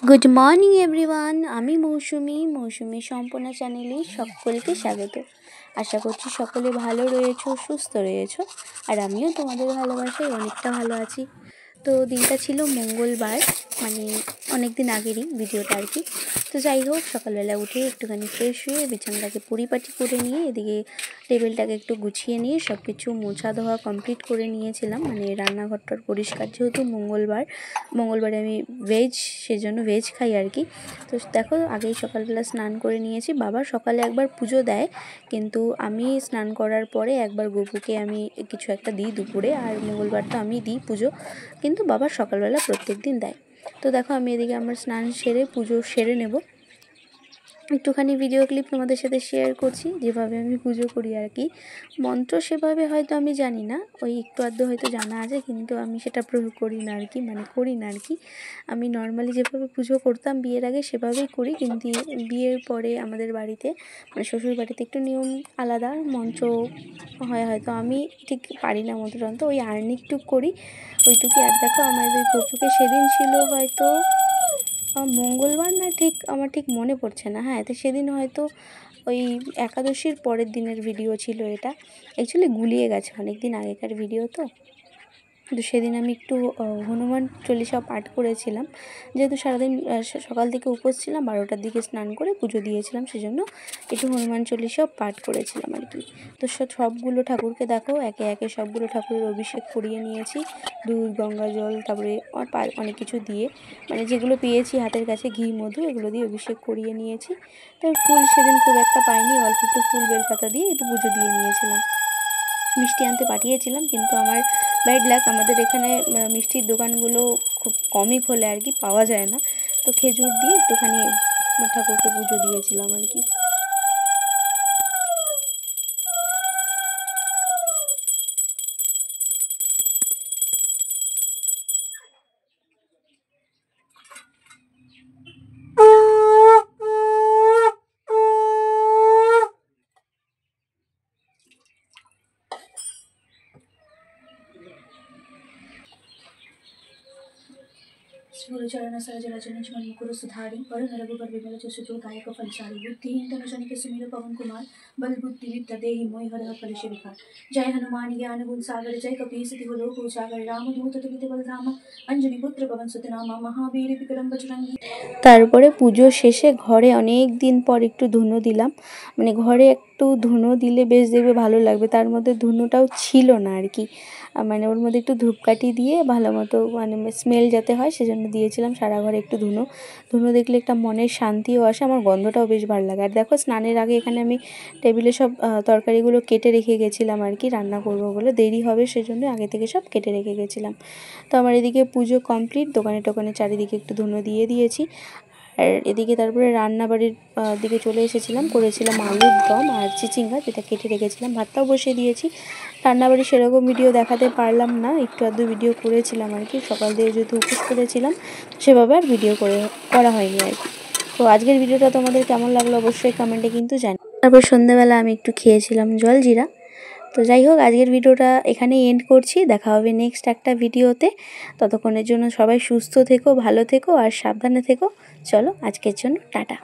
Good morning everyone, আমি মৌসুমি সম্পূর্ণ চ্যানেলে সকলকে স্বাগত। আশা করছি সকলে ভালো রয়েছো, সুস্থ রয়েছো, আর আমিও তোমাদের ভালোবাসায় অনেকটা ভালো আছি। তো দিনটা ছিল মঙ্গলবার, মানে অনেক দিন আগেরই ভিডিওটা আর কি। তো যাই হোক, সকালবেলা উঠে একটুখানি ফ্রেশ হয়ে বিছানাটাকে পরিপাটি করে নিয়ে এদিকে টেবিলটাকে একটু গুছিয়ে নিয়ে সব কিছু মোছা ধোয়া কমপ্লিট করে নিয়েছিলাম। মানে রান্নাঘরটার পরিষ্কার, যেহেতু মঙ্গলবারে আমি ভেজ, সেজন্য ভেজ খাই আর কি। তো দেখো, আগেই সকালবেলা স্নান করে নিয়েছি। বাবা সকালে একবার পুজো দেয়, কিন্তু আমি স্নান করার পরে একবার গপুকে আমি কিছু একটা দিই দুপুরে, আর মঙ্গলবার তো আমি দিই পুজো, কিন্তু বাবা সকালবেলা প্রত্যেক দিন দেয়। তো দেখো, আমি এদিকে আমার স্নান সেরে পুজো সেরে নেব। একটুখানি ভিডিও ক্লিপ তোমাদের সাথে শেয়ার করছি, যেভাবে আমি পুজো করি আর কি। মন্ত্র সেভাবে হয়তো আমি জানি না, ওই একটু আধটু হয়তো জানা আছে, কিন্তু আমি সেটা প্রয়োগ করি না আর কি, মানে করি না আর কি। আমি নর্মালি যেভাবে পুজো করতাম বিয়ের আগে সেভাবেই করি, কিন্তু বিয়ের পরে আমাদের বাড়িতে, মানে শ্বশুর বাড়িতে একটু নিয়ম আলাদা, মন্ত্র হয় হয়তো, আমি ঠিক পারি না মন্ত্রতন্ত্র, ওই আর্নিকটুক করি ওইটুকুই। আর দেখো, আমাদের গপুকে সেদিন ছিল হয়তো মঙ্গলবার না, ঠিক আমার ঠিক মনে পড়ছে না। হ্যাঁ, তো সেদিন হয়তো ওই একাদশীর পরের দিনের ভিডিও ছিল এটা। অ্যাকচুয়ালি গুলিয়ে গেছে, অনেক দিন আগেকার ভিডিও তো। তো সেদিন আমি একটু হনুমান চল্লিশা পাঠ করেছিলাম, যেহেতু সারাদিন সকাল থেকে উপোস ছিলাম, 12টার দিকে স্নান করে পুজো দিয়েছিলাম, সেজন্য একটু হনুমান চল্লিশাও পাঠ করেছিলাম আর কি। তো সবগুলো ঠাকুরকে দেখো, একে একে সবগুলো ঠাকুরের অভিষেক করিয়ে নিয়েছি, দুধ গঙ্গা জল, তারপরে অনেক কিছু দিয়ে, মানে যেগুলো পেয়েছি হাতের কাছে, ঘি মধু, এগুলো দিয়ে অভিষেক করিয়ে নিয়েছি। তো ফুল সেদিন খুব একটা পাইনি, অল্প একটু ফুল বেলপাতা দিয়ে একটু পুজো দিয়ে নিয়েছিলাম। মিষ্টি আনতে পাঠিয়েছিলাম, কিন্তু আমার ব্যাড লাক, আমাদের এখানে মিষ্টির দোকানগুলো খুব কমই খোলে আর কি, পাওয়া যায় না। তো খেজুর দিয়ে একটুখানি ঠাকুরকে পুজো দিয়েছিলাম আর কি। गुरुचरण सरोज रजनी मणि मुकुर सुधारी वरुण रघुबर विमल जसु जो दायक फलचारी बुद्धिहीन तनु जनिके सुमिर पवन कुमार बल बुद्धि विद्या देहि मोहि हर फल विकार। जय हनुमान ज्ञान गुण सागर जय कपीस तिहु लोक उजागर रामदूत तुलित बलधामा अंजनी पुत्र पवन सुत नामा महावीर विक्रम बजरंगी। তারপরে পুজো শেষে ঘরে অনেক দিন পর একটু ধুনো দিলাম, মানে ঘরে একটু ধুনো দিলে বেশ দেখবে ভালো লাগবে। তার মধ্যে ধুনোটাও ছিল না আর কি, মানে ওর মধ্যে একটু ধূপকাঠি দিয়ে ভালো মতো, মানে স্মেল যাতে হয় সেজন্য দিয়েছিলাম সারা ঘরে একটু ধুনো। ধুনো দেখলে একটা মনের শান্তিও আসে, আমার গন্ধটাও বেশ ভালো লাগে। আর দেখো, স্নানের আগে এখানে আমি টেবিলে সব তরকারিগুলো কেটে রেখে গেছিলাম আর কি, রান্না করবো বলে, দেরি হবে সেজন্য আগে থেকে সব কেটে রেখে গেছিলাম। তো আমার এদিকে পুজো কমপ্লিট, দোকানে টোকানে চারিদিকে একটু ধুনো দিয়ে দিয়েছি। আর এদিকে তারপরে রান্নাবাড়ির দিকে চলে এসেছিলাম, করেছিলাম আলুর দম আর চিচিঙ্গা, যেটা কেটে রেখেছিলাম। ভাতটাও বসিয়ে দিয়েছি। রান্নাবাড়ি সেরকম ভিডিও দেখাতে পারলাম না, একটু আধটু ভিডিও করেছিলাম আর কি, সকাল দিয়ে যেহেতু উপোস করেছিলাম সেভাবে আর ভিডিও করা হয়নি আর কি। তো আজকের ভিডিওটা তোমাদের কেমন লাগলো অবশ্যই কমেন্টে কিন্তু জানি। তারপর সন্ধ্যাবেলা আমি একটু খেয়েছিলাম জল জিরা। তো যাই হোক, আজকের ভিডিওটা এখানেই এন্ড করছি, দেখা হবে নেক্সট একটা ভিডিওতে। ততক্ষণের জন্য সবাই সুস্থ থেকো, ভালো থেকো আর সাবধানে থেকো। চলো, আজকের জন্য টাটা।